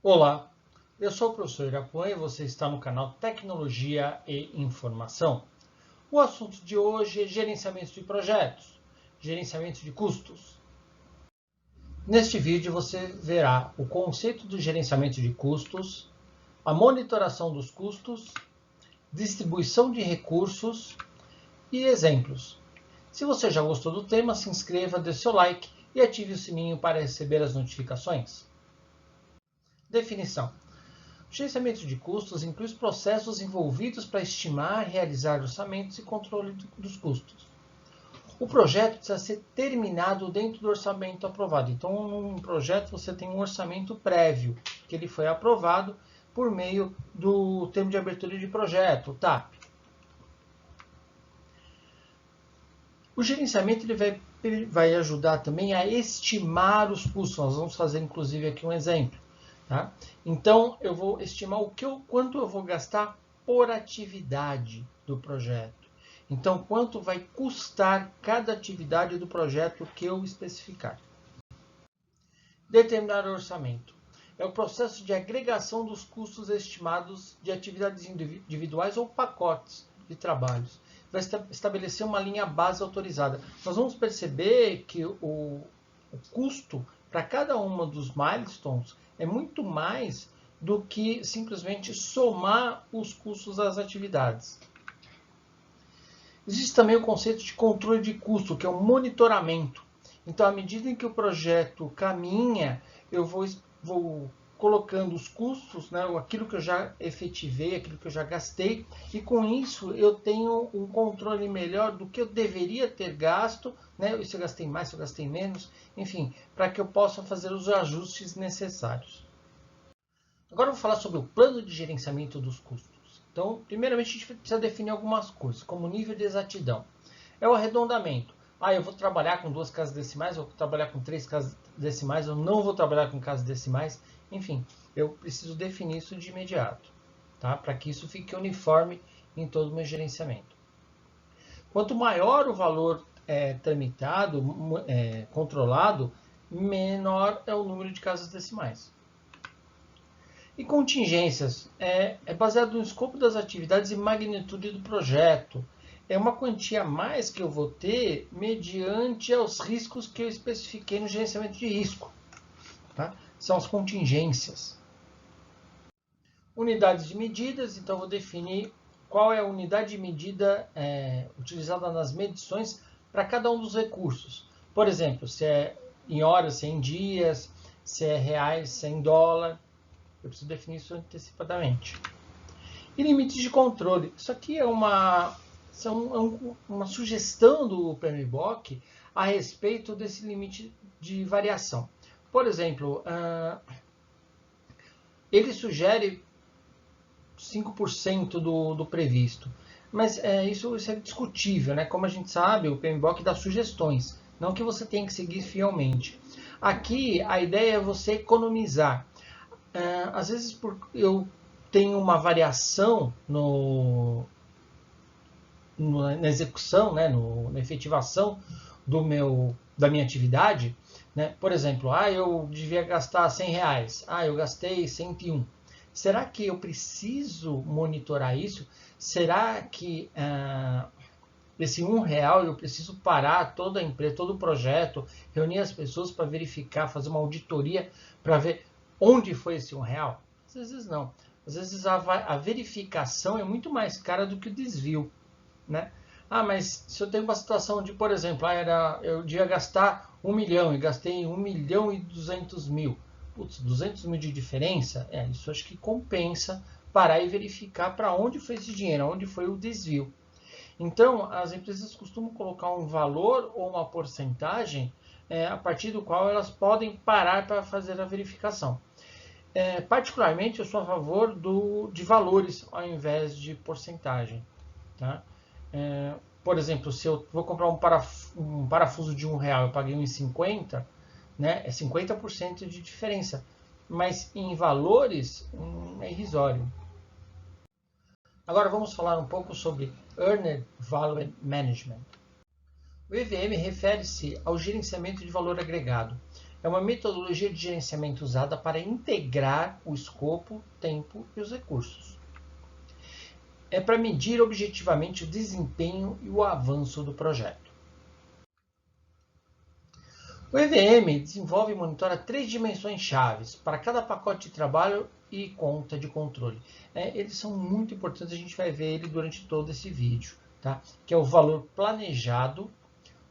Olá, eu sou o professor Irapuã e você está no canal Tecnologia e Informação. O assunto de hoje é gerenciamento de projetos, gerenciamento de custos. Neste vídeo você verá o conceito do gerenciamento de custos, a monitoração dos custos, distribuição de recursos e exemplos. Se você já gostou do tema, se inscreva, dê seu like e ative o sininho para receber as notificações. Definição. O gerenciamento de custos inclui os processos envolvidos para estimar, realizar orçamentos e controle dos custos. O projeto precisa ser terminado dentro do orçamento aprovado. Então, num projeto você tem um orçamento prévio, que ele foi aprovado por meio do termo de abertura de projeto, o TAP. O gerenciamento ele vai ajudar também a estimar os custos. Nós vamos fazer, inclusive, aqui um exemplo. Tá? Então, eu vou estimar quanto eu vou gastar por atividade do projeto. Então, quanto vai custar cada atividade do projeto que eu especificar. Determinar o orçamento. É o processo de agregação dos custos estimados de atividades individuais ou pacotes de trabalhos. Vai estabelecer uma linha base autorizada. Nós vamos perceber que o custo para cada uma dos milestones é muito mais do que simplesmente somar os custos das atividades. Existe também o conceito de controle de custo, que é o monitoramento. Então, à medida em que o projeto caminha, eu vou colocando os custos, né, aquilo que eu já efetivei, aquilo que eu já gastei, e com isso eu tenho um controle melhor do que eu deveria ter gasto, né, se eu gastei mais, se eu gastei menos, enfim, para que eu possa fazer os ajustes necessários. Agora eu vou falar sobre o plano de gerenciamento dos custos. Então, primeiramente a gente precisa definir algumas coisas, como nível de exatidão. É o arredondamento. Eu vou trabalhar com 2 casas decimais, eu vou trabalhar com 3 casas decimais, eu não vou trabalhar com casas decimais. Enfim, eu preciso definir isso de imediato, tá? Para que isso fique uniforme em todo o meu gerenciamento. Quanto maior o valor tramitado, controlado, menor é o número de casas decimais. E contingências é baseado no escopo das atividades e magnitude do projeto. É uma quantia a mais que eu vou ter mediante os riscos que eu especifiquei no gerenciamento de risco. Tá? São as contingências. Unidades de medidas, então eu vou definir qual é a unidade de medida utilizada nas medições para cada um dos recursos. Por exemplo, se é em horas, se é em dias, se é reais, se é em dólar. Eu preciso definir isso antecipadamente. E limites de controle. Isso aqui é uma sugestão do PMBOK a respeito desse limite de variação. Por exemplo, ele sugere 5% do previsto. Mas isso é discutível, né? Como a gente sabe, o PMBOK dá sugestões, não que você tenha que seguir fielmente. Aqui, a ideia é você economizar. Às vezes eu tenho uma variação na execução, né, na efetivação da minha atividade. Né? Por exemplo, eu devia gastar R$100, eu gastei 101. Será que eu preciso monitorar isso? Será que esse R$1 eu preciso parar toda a empresa, todo o projeto, reunir as pessoas para verificar, fazer uma auditoria para ver onde foi esse R$1? Às vezes não. Às vezes a verificação é muito mais cara do que o desvio. Né? Mas se eu tenho uma situação de, por exemplo, eu devia gastar 1 milhão e gastei 1.200.000. Putz, 200 mil de diferença? Isso acho que compensa parar e verificar para onde foi esse dinheiro, onde foi o desvio. Então, as empresas costumam colocar um valor ou uma porcentagem a partir do qual elas podem parar para fazer a verificação. Particularmente, eu sou a favor de valores ao invés de porcentagem. Tá? Por exemplo, se eu vou comprar um parafuso de R$1, eu paguei R$1,50, né? É 50% de diferença. Mas em valores é irrisório. Agora vamos falar um pouco sobre Earned Value Management. O EVM refere-se ao gerenciamento de valor agregado. é uma metodologia de gerenciamento usada para integrar o escopo, tempo e os recursos. É para medir objetivamente o desempenho e o avanço do projeto. O EVM desenvolve e monitora 3 dimensões chaves para cada pacote de trabalho e conta de controle. Eles são muito importantes, a gente vai ver ele durante todo esse vídeo, tá? Que é o valor planejado,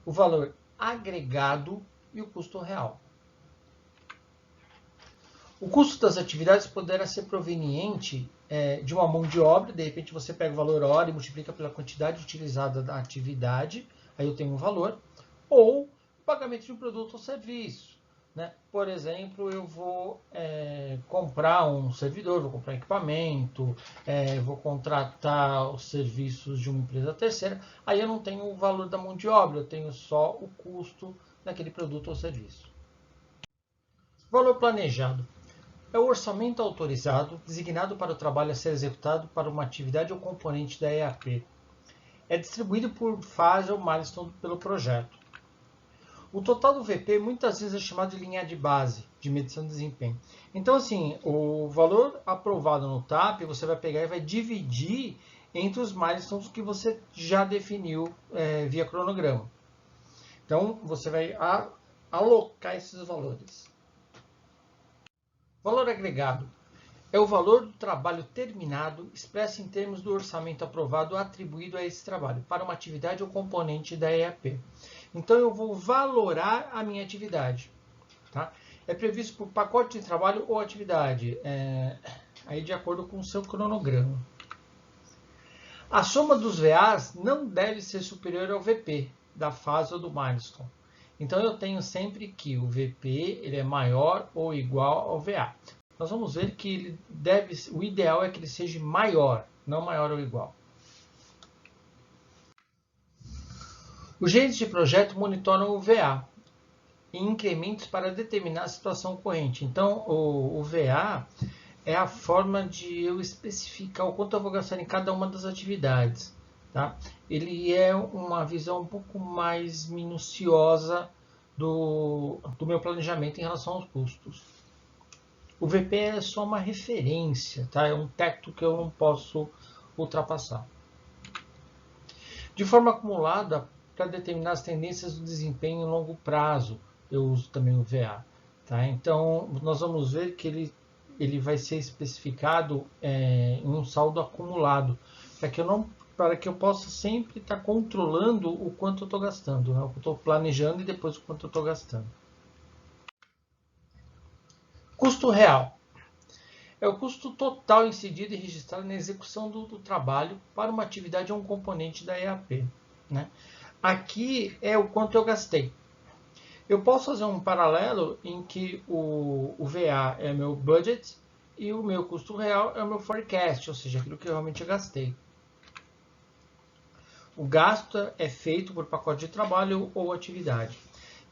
o valor agregado e o custo real. O custo das atividades poderá ser proveniente de uma mão de obra, de repente você pega o valor hora e multiplica pela quantidade utilizada da atividade, aí eu tenho um valor, ou o pagamento de um produto ou serviço. Né? Por exemplo, eu vou comprar um servidor, vou comprar equipamento, vou contratar os serviços de uma empresa terceira, aí eu não tenho o valor da mão de obra, eu tenho só o custo daquele produto ou serviço. Valor planejado. É o orçamento autorizado, designado para o trabalho a ser executado para uma atividade ou componente da EAP. É distribuído por fase ou milestone pelo projeto. O total do VP muitas vezes é chamado de linha de base, de medição de desempenho. Então, assim, o valor aprovado no TAP, você vai pegar e vai dividir entre os milestones que você já definiu via cronograma. Então, você vai alocar esses valores. Valor agregado é o valor do trabalho terminado expresso em termos do orçamento aprovado atribuído a esse trabalho, para uma atividade ou componente da EAP. Então, eu vou valorar a minha atividade. Tá? É previsto por pacote de trabalho ou atividade, aí de acordo com o seu cronograma. A soma dos VAs não deve ser superior ao VP da fase ou do milestone. Então, eu tenho sempre que o VP ele é maior ou igual ao VA. Nós vamos ver que o ideal é que ele seja maior, não maior ou igual. Os gerentes de projeto monitoram o VA em incrementos para determinar a situação corrente. Então, o VA é a forma de eu especificar o quanto eu vou gastar em cada uma das atividades. Tá? Ele é uma visão um pouco mais minuciosa do meu planejamento em relação aos custos. O VP é só uma referência, tá? É um teto que eu não posso ultrapassar. De forma acumulada, para determinar as tendências do desempenho em longo prazo, eu uso também o VA. Tá? Então, nós vamos ver que ele vai ser especificado em um saldo acumulado, para que eu possa sempre estar controlando o quanto eu estou gastando, né? O que eu estou planejando e depois o quanto eu estou gastando. Custo real. É o custo total incidido e registrado na execução do trabalho para uma atividade ou um componente da EAP. Né? Aqui é o quanto eu gastei. Eu posso fazer um paralelo em que o VA é meu budget e o meu custo real é o meu forecast, ou seja, aquilo que eu realmente gastei. O gasto é feito por pacote de trabalho ou atividade.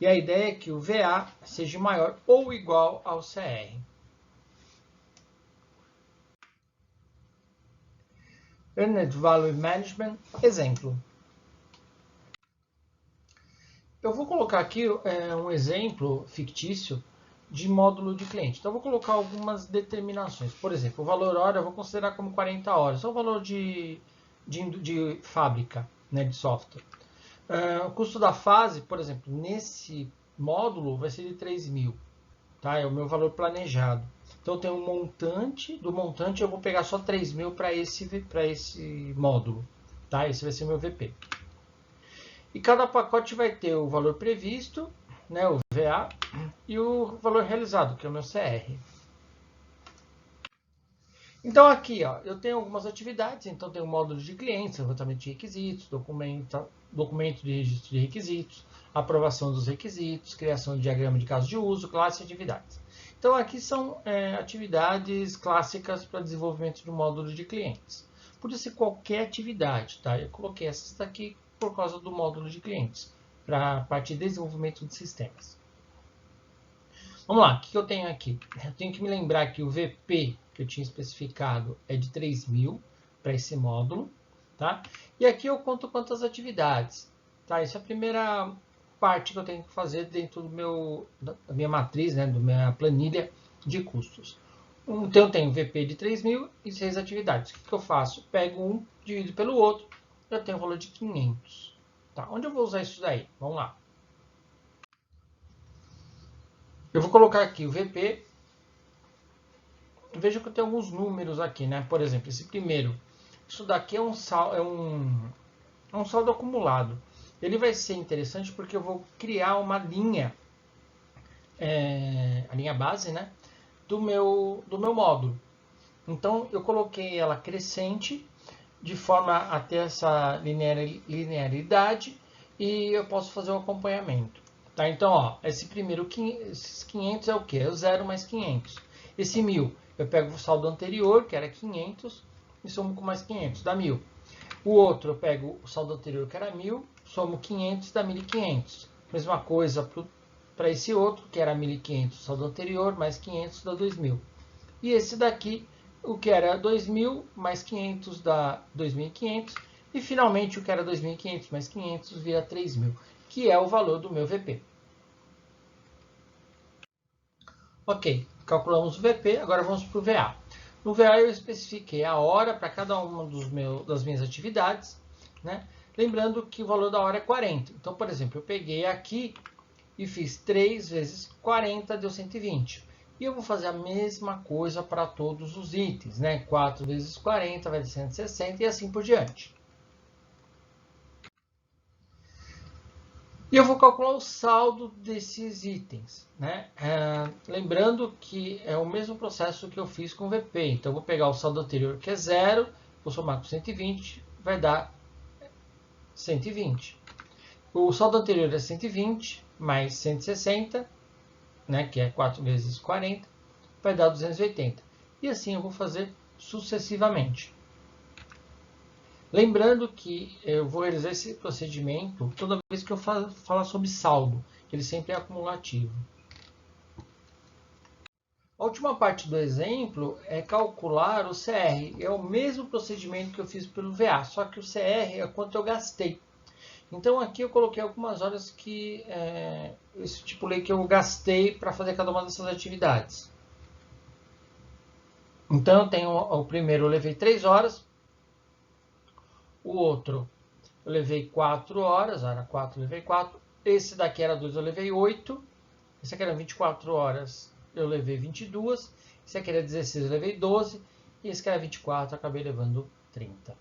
E a ideia é que o VA seja maior ou igual ao CR. Earned Value Management, exemplo. Eu vou colocar aqui um exemplo fictício de módulo de cliente. Então, eu vou colocar algumas determinações. Por exemplo, o valor hora eu vou considerar como 40 horas. É o valor de fábrica, né, de software. O custo da fase, por exemplo, nesse módulo vai ser de 3.000. Tá? É o meu valor planejado. Então, tem um montante. Do montante, eu vou pegar só 3.000 para esse módulo. Tá? Esse vai ser o meu VP. E cada pacote vai ter o valor previsto, né, o VA, e o valor realizado, que é o meu CR. Então aqui, ó, eu tenho algumas atividades, então tem o módulo de clientes, levantamento de requisitos, documento de registro de requisitos, aprovação dos requisitos, criação de diagrama de caso de uso, classe e atividades. Então aqui são atividades clássicas para desenvolvimento do módulo de clientes. Podia ser qualquer atividade, tá? Eu coloquei essas daqui por causa do módulo de clientes, para a parte de desenvolvimento de sistemas. Vamos lá, o que eu tenho aqui? Eu tenho que me lembrar que o VP que eu tinha especificado é de 3.000 para esse módulo. Tá? E aqui eu conto quantas atividades. Tá? Essa é a primeira parte que eu tenho que fazer dentro da minha matriz, né, da minha planilha de custos. Então, eu tenho VP de 3.000 e 6 atividades. O que eu faço? Pego um, divido pelo outro, eu tenho o valor de 500. Tá? Onde eu vou usar isso daí? Vamos lá. Eu vou colocar aqui o VP. Veja que eu tenho alguns números aqui, né? Por exemplo, esse primeiro. Isso daqui é um saldo acumulado. Ele vai ser interessante porque eu vou criar uma linha, a linha base, né? Do meu módulo. Então, eu coloquei ela crescente, de forma a ter essa linearidade, e eu posso fazer um acompanhamento. Tá? Então, ó, esses 500 é o quê? É o 0 mais 500. Esse 1.000, eu pego o saldo anterior, que era 500, e somo com mais 500, dá 1.000. O outro, eu pego o saldo anterior, que era 1.000, somo 500, dá 1.500. Mesma coisa para esse outro, que era 1.500, saldo anterior, mais 500, dá 2.000. E esse daqui, o que era 2.000 mais 500 dá 2.500. E finalmente o que era 2.500 mais 500 vira 3.000, que é o valor do meu VP. Ok, calculamos o VP, agora vamos para o VA. No VA eu especifiquei a hora para cada uma das minhas atividades, né? Lembrando que o valor da hora é 40. Então, por exemplo, eu peguei aqui e fiz 3 vezes 40, deu 120. E eu vou fazer a mesma coisa para todos os itens, né? 4 vezes 40 vai dar 160 e assim por diante. E eu vou calcular o saldo desses itens, né? Lembrando que é o mesmo processo que eu fiz com o VP. Então, eu vou pegar o saldo anterior, que é 0, vou somar com 120, vai dar 120. O saldo anterior é 120 mais 160, né, que é 4 vezes 40, vai dar 280. E assim eu vou fazer sucessivamente. Lembrando que eu vou realizar esse procedimento toda vez que eu falar sobre saldo, que ele sempre é acumulativo. A última parte do exemplo é calcular o CR. É o mesmo procedimento que eu fiz pelo VA, só que o CR é quanto eu gastei. Então aqui eu coloquei algumas horas que eu estipulei que eu gastei para fazer cada uma dessas atividades. Então eu tenho o primeiro eu levei 3 horas, o outro eu levei 4 horas, era 4, eu levei 4. Esse daqui era 2, eu levei 8. Esse aqui era 24 horas, eu levei 22. Esse aqui era 16, eu levei 12. E esse aqui era 24, eu acabei levando 30.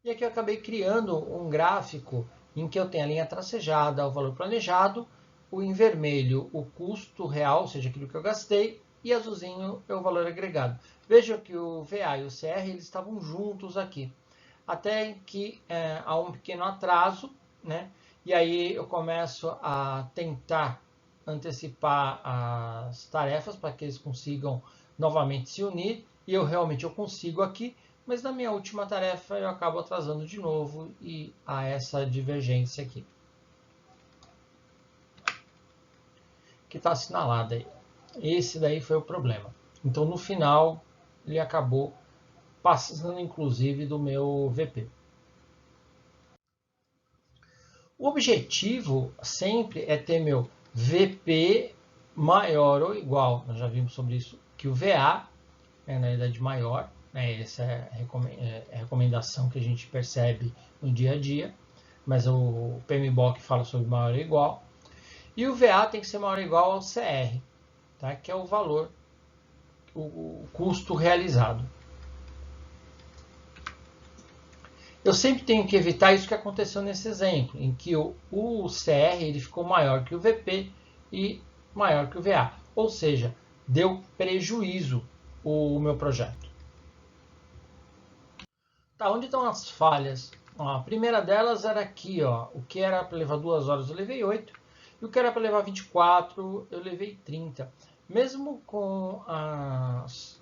E aqui eu acabei criando um gráfico em que eu tenho a linha tracejada, o valor planejado, o em vermelho o custo real, ou seja, aquilo que eu gastei, e azulzinho é o valor agregado. Veja que o VA e o CR eles estavam juntos aqui, até que há um pequeno atraso, né? E aí eu começo a tentar antecipar as tarefas para que eles consigam novamente se unir, e eu realmente consigo aqui, mas na minha última tarefa eu acabo atrasando de novo e há essa divergência aqui, que está assinalada aí. Esse daí foi o problema. Então no final ele acabou passando inclusive do meu VP. O objetivo sempre é ter meu VP maior ou igual, nós já vimos sobre isso, que o VA, na realidade maior, né? Essa é a recomendação que a gente percebe no dia a dia, mas o PMBOK fala sobre maior ou igual. E o VA tem que ser maior ou igual ao CR, tá? Que é o valor, o custo realizado. Eu sempre tenho que evitar isso que aconteceu nesse exemplo, em que o CR ele ficou maior que o VP e maior que o VA. Ou seja, deu prejuízo o meu projeto. Tá, onde estão as falhas? Ó, a primeira delas era aqui, ó, o que era para levar 2 horas eu levei 8, e o que era para levar 24 eu levei 30. Mesmo com as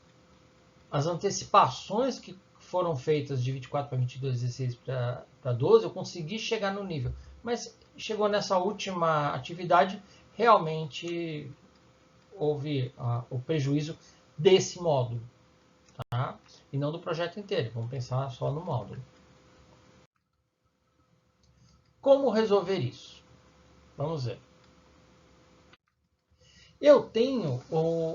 antecipações que foram feitas de 24 para 22, 16 para 12, eu consegui chegar no nível. Mas chegou nessa última atividade, realmente houve o prejuízo desse módulo, tá? E não do projeto inteiro. Vamos pensar só no módulo. Como resolver isso? Vamos ver. Eu tenho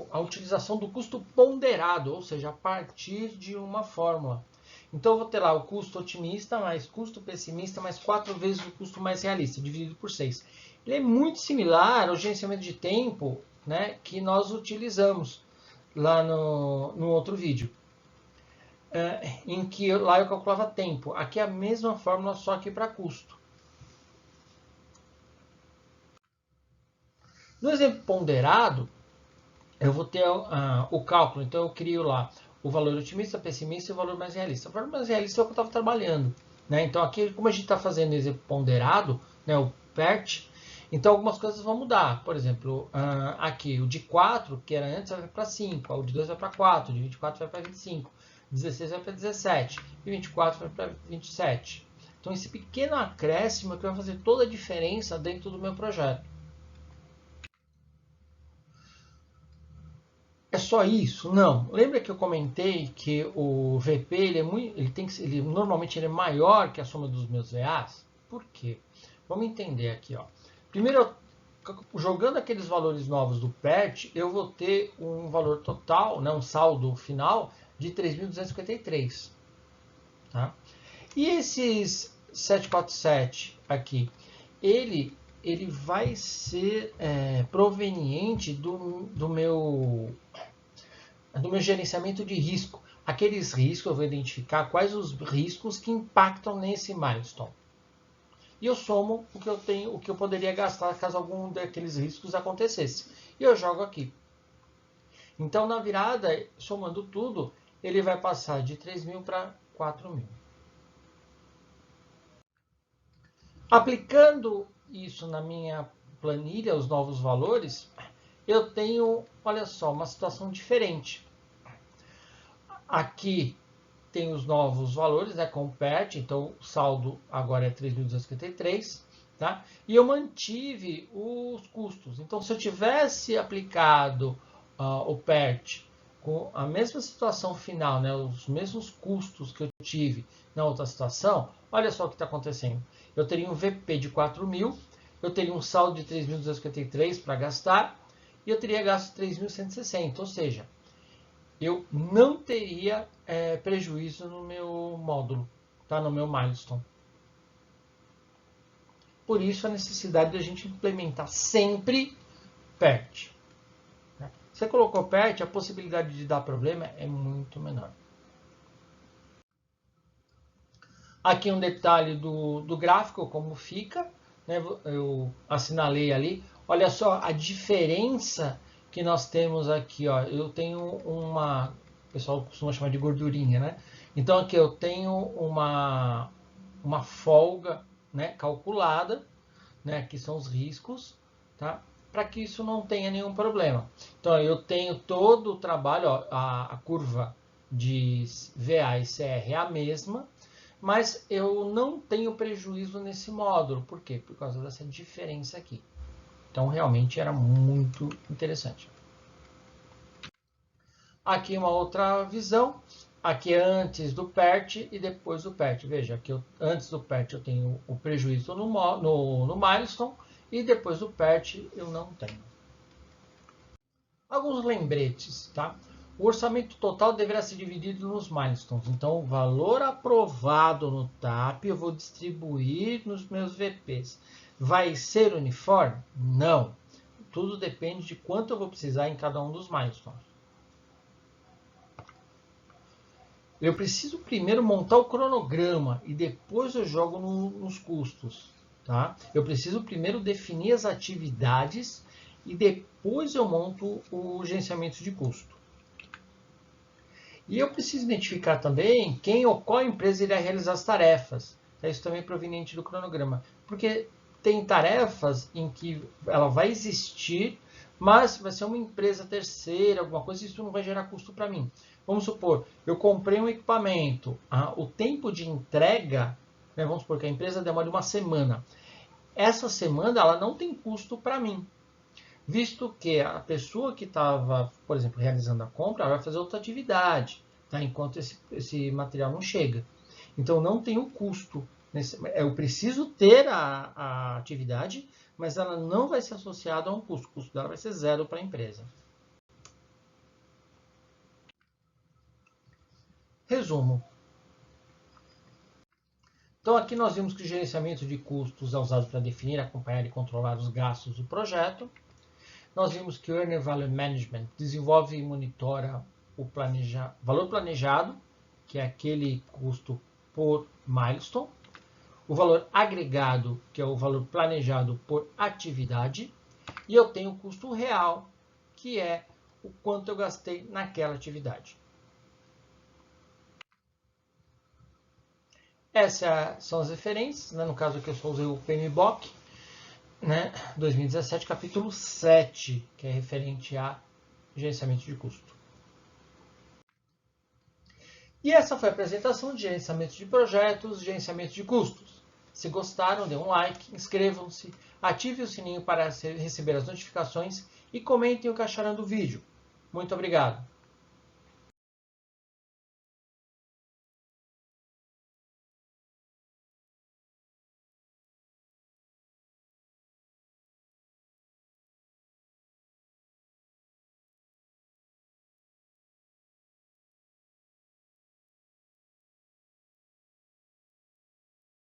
a utilização do custo ponderado, ou seja, a partir de uma fórmula. Então, eu vou ter lá o custo otimista mais custo pessimista mais 4 vezes o custo mais realista, dividido por 6. Ele é muito similar ao gerenciamento de tempo, né, que nós utilizamos lá no outro vídeo, em que lá eu calculava tempo. Aqui é a mesma fórmula, só que para custo. No exemplo ponderado, eu vou ter o cálculo, então eu crio lá o valor otimista, pessimista e o valor mais realista. O valor mais realista é o que eu estava trabalhando, né? Então aqui, como a gente está fazendo exemplo ponderado, né, o PERT, então algumas coisas vão mudar. Por exemplo, aqui o de 4, que era antes, vai para 5, o de 2 vai para 4, o de 24 vai para 25, 16 vai para 17 e 24 vai para 27. Então esse pequeno acréscimo é que vai fazer toda a diferença dentro do meu projeto. É só isso? Não. Lembra que eu comentei que o VP normalmente ele é maior que a soma dos meus VAs? Por quê? Vamos entender aqui, ó. Primeiro, jogando aqueles valores novos do PERT, eu vou ter um valor total, né, um saldo final de 3.253. Tá? E esses 747 aqui, ele vai ser proveniente do meu gerenciamento de risco. Aqueles riscos, eu vou identificar quais os riscos que impactam nesse milestone. E eu somo o que eu tenho, o que eu poderia gastar caso algum daqueles riscos acontecesse. E eu jogo aqui. Então, na virada, somando tudo, ele vai passar de 3.000 para 4.000. Aplicando isso na minha planilha, os novos valores, eu tenho, olha só, uma situação diferente. Aqui tem os novos valores, né, com o PERT, então o saldo agora é 3.253, tá? E eu mantive os custos. Então, se eu tivesse aplicado o PERT com a mesma situação final, né, os mesmos custos que eu tive na outra situação, olha só o que está acontecendo. Eu teria um VP de 4.000, eu teria um saldo de 3.253 para gastar, e eu teria gasto 3.160, ou seja, eu não teria prejuízo no meu módulo, tá? No meu milestone. Por isso a necessidade de a gente implementar sempre PERT. Né? Você colocou PERT, a possibilidade de dar problema é muito menor. Aqui um detalhe do gráfico, como fica, né? Eu assinalei ali. Olha só a diferença que nós temos aqui, ó. Eu tenho o pessoal costuma chamar de gordurinha, né? Então aqui eu tenho uma folga, né, calculada, né, que são os riscos, tá? Para que isso não tenha nenhum problema. Então eu tenho todo o trabalho, ó, a curva de VA e CR é a mesma, mas eu não tenho prejuízo nesse módulo. Por quê? Por causa dessa diferença aqui. Então, realmente era muito interessante. Aqui uma outra visão. Aqui é antes do PERT e depois do PERT. Veja, aqui antes do PERT eu tenho o prejuízo no milestone e depois do PERT eu não tenho. Alguns lembretes, tá? O orçamento total deverá ser dividido nos milestones. Então, o valor aprovado no TAP eu vou distribuir nos meus VPs. Vai ser uniforme? Não. Tudo depende de quanto eu vou precisar em cada um dos milestones. Eu preciso primeiro montar o cronograma e depois eu jogo nos custos. Tá? Eu preciso primeiro definir as atividades e depois eu monto o gerenciamento de custo. E eu preciso identificar também quem ou qual empresa irá realizar as tarefas. Isso também é proveniente do cronograma. Porque tem tarefas em que ela vai existir, mas vai ser uma empresa terceira, alguma coisa, e isso não vai gerar custo para mim. Vamos supor, eu comprei um equipamento, o tempo de entrega, né, vamos supor que a empresa demora uma semana. Essa semana ela não tem custo para mim. Visto que a pessoa que estava, por exemplo, realizando a compra, ela vai fazer outra atividade, tá? Enquanto esse material não chega. Então, não tem o custo Eu preciso ter a atividade, mas ela não vai ser associada a um custo. O custo dela vai ser zero para a empresa. Resumo. Então, aqui nós vimos que o gerenciamento de custos é usado para definir, acompanhar e controlar os gastos do projeto. Nós vimos que o Earner Value Management desenvolve e monitora o valor planejado, que é aquele custo por milestone. O valor agregado, que é o valor planejado por atividade. E eu tenho o custo real, que é o quanto eu gastei naquela atividade. Essas são as referências, né? No caso aqui eu só usei o PMBOK, né? 2017, capítulo 7, que é referente a gerenciamento de custo. E essa foi a apresentação de gerenciamento de projetos, gerenciamento de custos. Se gostaram, dê um like, inscrevam-se, ative o sininho para receber as notificações e comentem o que acharam do vídeo. Muito obrigado!